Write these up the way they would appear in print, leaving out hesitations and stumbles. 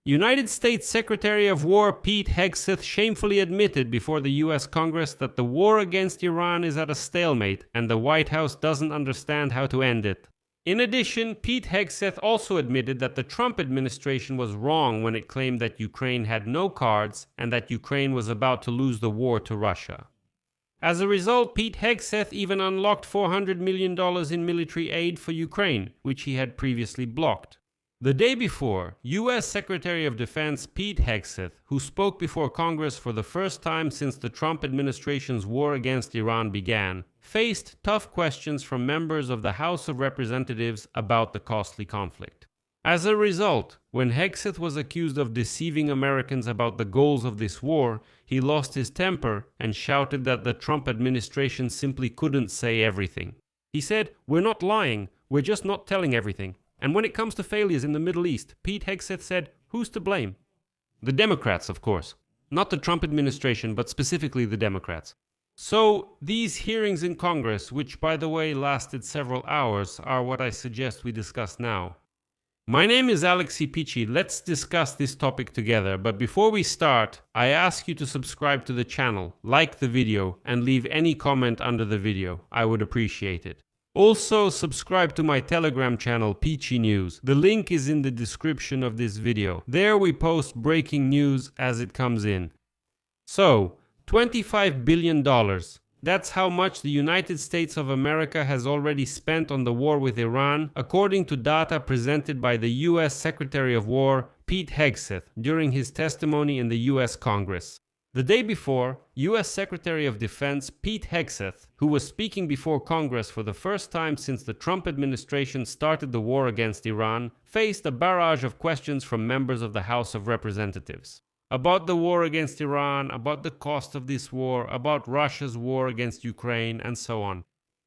United States Secretary of War Pete Hegseth shamefully admitted before the U.S. Congress that the war against Iran is at a stalemate and the White House doesn't understand how to end it. In addition, Pete Hegseth also admitted that the Trump administration was wrong when it claimed that Ukraine had no cards and that Ukraine was about to lose the war to Russia. As a result, Pete Hegseth even unlocked $400 million in military aid for Ukraine, which he had previously blocked. The day before, U.S. Secretary of Defense Pete Hegseth, who spoke before Congress for the first time since the Trump administration's war against Iran began, faced tough questions from members of the House of Representatives about the costly conflict. As a result, when Hegseth was accused of deceiving Americans about the goals of this war, he lost his temper and shouted that the Trump administration simply couldn't say everything. He said, "We're not lying, we're just not telling everything." And when it comes to failures in the Middle East, Pete Hegseth said, who's to blame? The Democrats, of course. Not the Trump administration, but specifically the Democrats. So, these hearings in Congress, which by the way lasted several hours, are what I suggest we discuss now. My name is Pechiy. Let's discuss this topic together, but before we start, I ask you to subscribe to the channel, like the video, and leave any comment under the video. I would appreciate it. Also, subscribe to my Telegram channel, Pechiy News. The link is in the description of this video. There we post breaking news as it comes in. So, $25 billion. That's how much the United States of America has already spent on the war with Iran, according to data presented by the U.S. Secretary of War, Pete Hegseth, during his testimony in the U.S. Congress. The day before, U.S. Secretary of Defense Pete Hegseth, who was speaking before Congress for the first time since the Trump administration started the war against Iran, faced a barrage of questions from members of the House of Representatives. About the war against Iran, about the cost of this war, about Russia's war against Ukraine, and so on.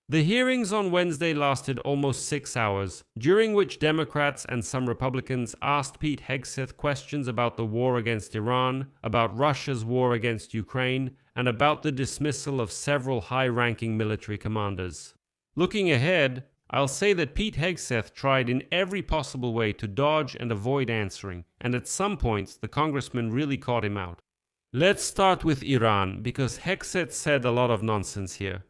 The hearings on Wednesday lasted almost 6 hours, during which Democrats and some Republicans asked Pete Hegseth questions about the war against Iran, about Russia's war against Ukraine, and about the dismissal of several high-ranking military commanders. Looking ahead, I'll say that Pete Hegseth tried in every possible way to dodge and avoid answering, and at some points the congressman really caught him out. Let's start with Iran, because Hegseth said a lot of nonsense here.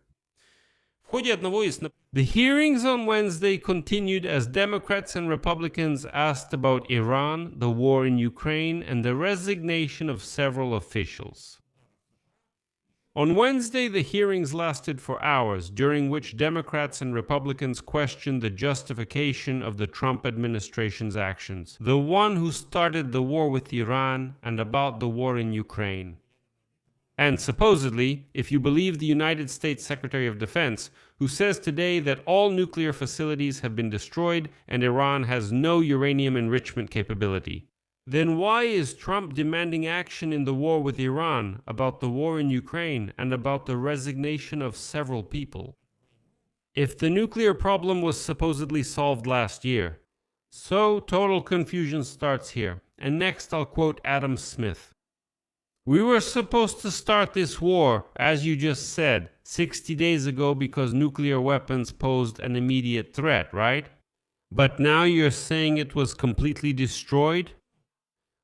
The hearings on Wednesday continued as Democrats and Republicans asked about Iran, the war in Ukraine, and the resignation of several officials. On Wednesday, the hearings lasted for hours, during which Democrats and Republicans questioned the justification of the Trump administration's actions, the one who started the war with Iran, and about the war in Ukraine. And supposedly, if you believe the United States Secretary of Defense, who says today that all nuclear facilities have been destroyed and Iran has no uranium enrichment capability, then why is Trump demanding action in the war with Iran, about the war in Ukraine, and about the resignation of several people? If the nuclear problem was supposedly solved last year. So, total confusion starts here. And next I'll quote Adam Smith. We were supposed to start this war, as you just said, 60 days ago because nuclear weapons posed an immediate threat, right? But now you're saying it was completely destroyed?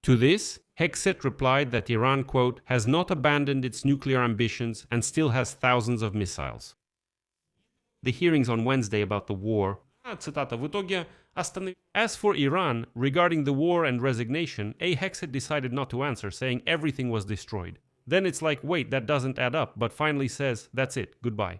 To this, Hegseth replied that Iran, quote, has not abandoned its nuclear ambitions and still has thousands of missiles. The hearings on Wednesday about the war. As for Iran, regarding the war and resignation, Hegseth decided not to answer, saying everything was destroyed. Then it's like, wait, that doesn't add up, but finally says, that's it, goodbye.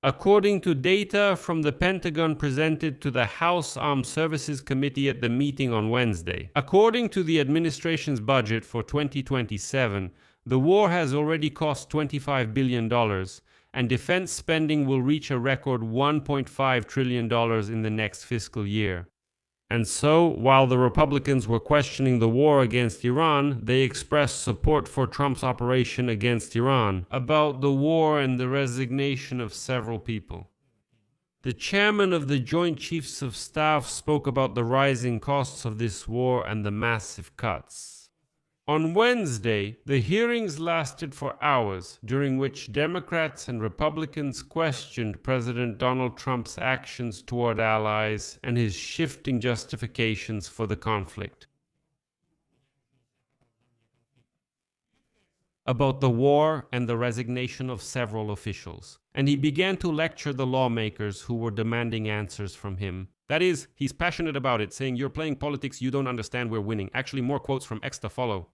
According to data from the Pentagon presented to the House Armed Services Committee at the meeting on Wednesday, according to the administration's budget for 2027, the war has already cost $25 billion, and defense spending will reach a record $1.5 trillion in the next fiscal year. And so, while the Republicans were questioning the war against Iran, they expressed support for Trump's operation against Iran, about the war and the resignation of several people. The chairman of the Joint Chiefs of Staff spoke about the rising costs of this war and the massive cuts. On Wednesday, the hearings lasted for hours, during which Democrats and Republicans questioned President Donald Trump's actions toward allies and his shifting justifications for the conflict. about the war and the resignation of several officials, and he began to lecture the lawmakers who were demanding answers from him. That is, he's passionate about it, saying, "You're playing politics, you don't understand, we're winning." Actually, more quotes from Hegseth follow.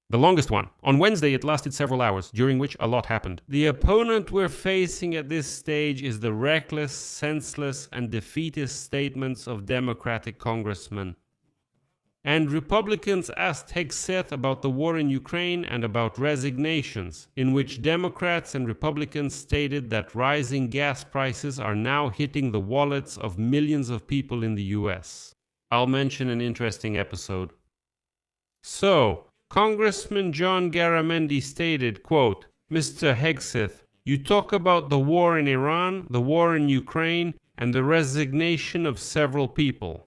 The longest one. On Wednesday, it lasted several hours, during which a lot happened. The opponent we're facing at this stage is the reckless, senseless, and defeatist statements of Democratic congressmen. And Republicans asked Hegseth about the war in Ukraine and about resignations, in which Democrats and Republicans stated that rising gas prices are now hitting the wallets of millions of people in the US. I'll mention an interesting episode. So, Congressman John Garamendi stated, quote, "Mr. Hegseth, you talk about the war in Iran, the war in Ukraine, and the resignation of several people."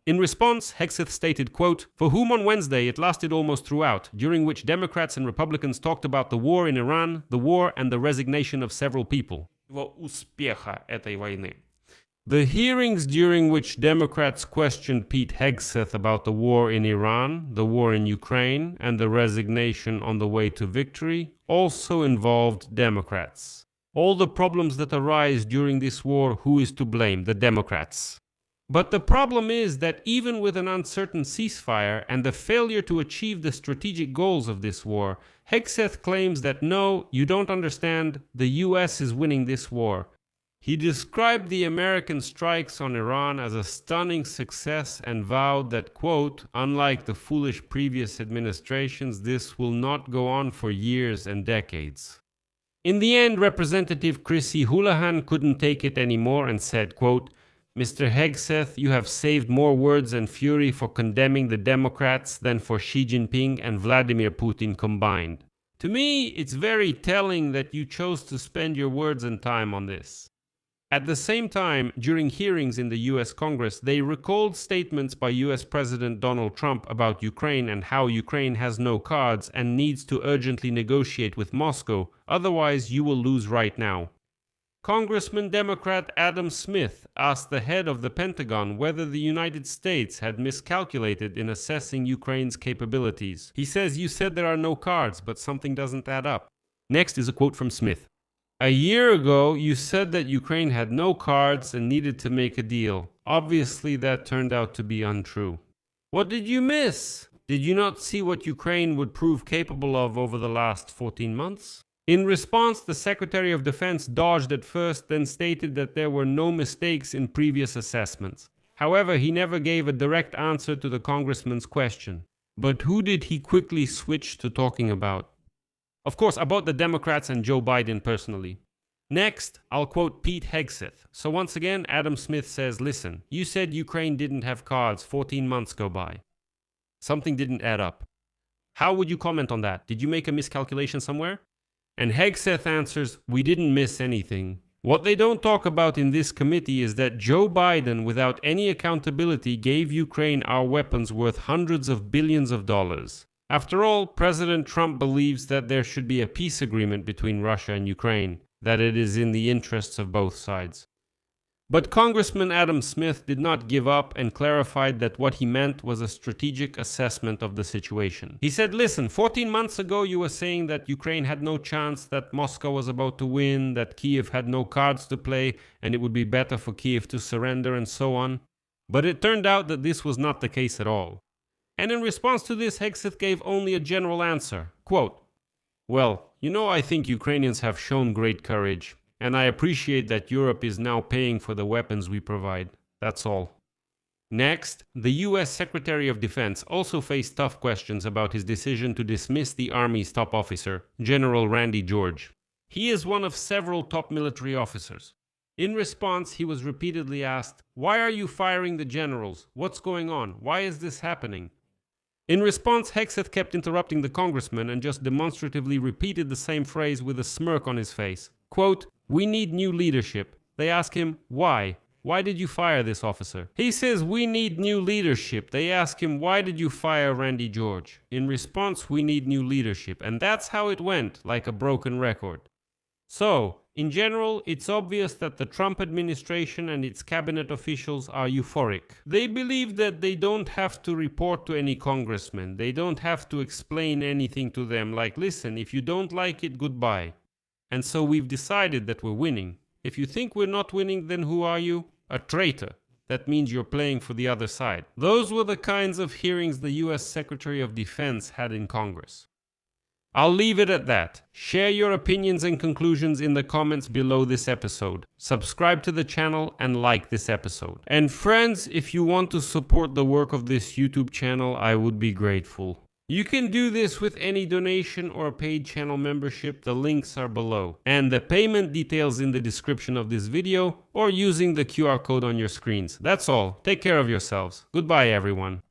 In response, Hegseth stated, quote, "For whom on Wednesday it lasted almost throughout, during which Democrats and Republicans talked about the war in Iran, the war, and the resignation of several people." Успеха этой войны. The hearings during which Democrats questioned Pete Hegseth about the war in Iran, the war in Ukraine, and the resignation on the way to victory also involved Democrats. All the problems that arise during this war, who is to blame? The Democrats. But the problem is that even with an uncertain ceasefire and the failure to achieve the strategic goals of this war, Hegseth claims that no, you don't understand, the US is winning this war. He described the American strikes on Iran as a stunning success and vowed that, quote, "Unlike the foolish previous administrations, this will not go on for years and decades." In the end, Representative Chrissy Houlihan couldn't take it anymore and said, quote, "Mr. Hegseth, you have saved more words and fury for condemning the Democrats than for Xi Jinping and Vladimir Putin combined. To me, it's very telling that you chose to spend your words and time on this." At the same time, during hearings in the US Congress, they recalled statements by US President Donald Trump about Ukraine and how Ukraine has no cards and needs to urgently negotiate with Moscow, otherwise you will lose right now. Congressman Democrat Adam Smith asked the head of the Pentagon whether the United States had miscalculated in assessing Ukraine's capabilities. He says, "You said there are no cards, but something doesn't add up." Next is a quote from Smith. "A year ago, you said that Ukraine had no cards and needed to make a deal. Obviously, that turned out to be untrue. What did you miss? Did you not see what Ukraine would prove capable of over the last 14 months? In response, the Secretary of Defense dodged at first, then stated that there were no mistakes in previous assessments. However, he never gave a direct answer to the congressman's question. But who did he quickly switch to talking about? Of course, about the Democrats and Joe Biden personally. Next, I'll quote Pete Hegseth. So once again, Adam Smith says, "Listen, you said Ukraine didn't have cards, 14 months go by. Something didn't add up. How would you comment on that? Did you make a miscalculation somewhere?" And Hegseth answers, "We didn't miss anything. What they don't talk about in this committee is that Joe Biden, without any accountability, gave Ukraine our weapons worth hundreds of billions of dollars. After all, President Trump believes that there should be a peace agreement between Russia and Ukraine, that it is in the interests of both sides." But Congressman Adam Smith did not give up and clarified that what he meant was a strategic assessment of the situation. He said, "Listen, 14 months ago you were saying that Ukraine had no chance, that Moscow was about to win, that Kiev had no cards to play, and it would be better for Kiev to surrender and so on. But it turned out that this was not the case at all." And in response to this, Hegseth gave only a general answer. Quote, "Well, I think Ukrainians have shown great courage. And I appreciate that Europe is now paying for the weapons we provide. That's all." Next, the US Secretary of Defense also faced tough questions about his decision to dismiss the Army's top officer, General Randy George. He is one of several top military officers. In response, he was repeatedly asked, "Why are you firing the generals? What's going on? Why is this happening?" In response, Hegseth kept interrupting the congressman and just demonstratively repeated the same phrase with a smirk on his face. Quote, "We need new leadership." They ask him, "Why? Why did you fire this officer?" He says, "We need new leadership." They ask him, "Why did you fire Randy George?" In response, "We need new leadership." And that's how it went, like a broken record. So, In general, it's obvious that the Trump administration and its cabinet officials are euphoric. They believe that they don't have to report to any congressman. They don't have to explain anything to them, like, listen, if you don't like it, goodbye. And so we've decided that we're winning. If you think we're not winning, then who are you? A traitor. That means you're playing for the other side. Those were the kinds of hearings the US Secretary of Defense had in Congress. I'll leave it at that. Share your opinions and conclusions in the comments below this episode. Subscribe to the channel and like this episode. And friends, if you want to support the work of this YouTube channel, I would be grateful. You can do this with any donation or paid channel membership. The links are below. And the payment details in the description of this video or using the QR code on your screens. That's all. Take care of yourselves. Goodbye, everyone.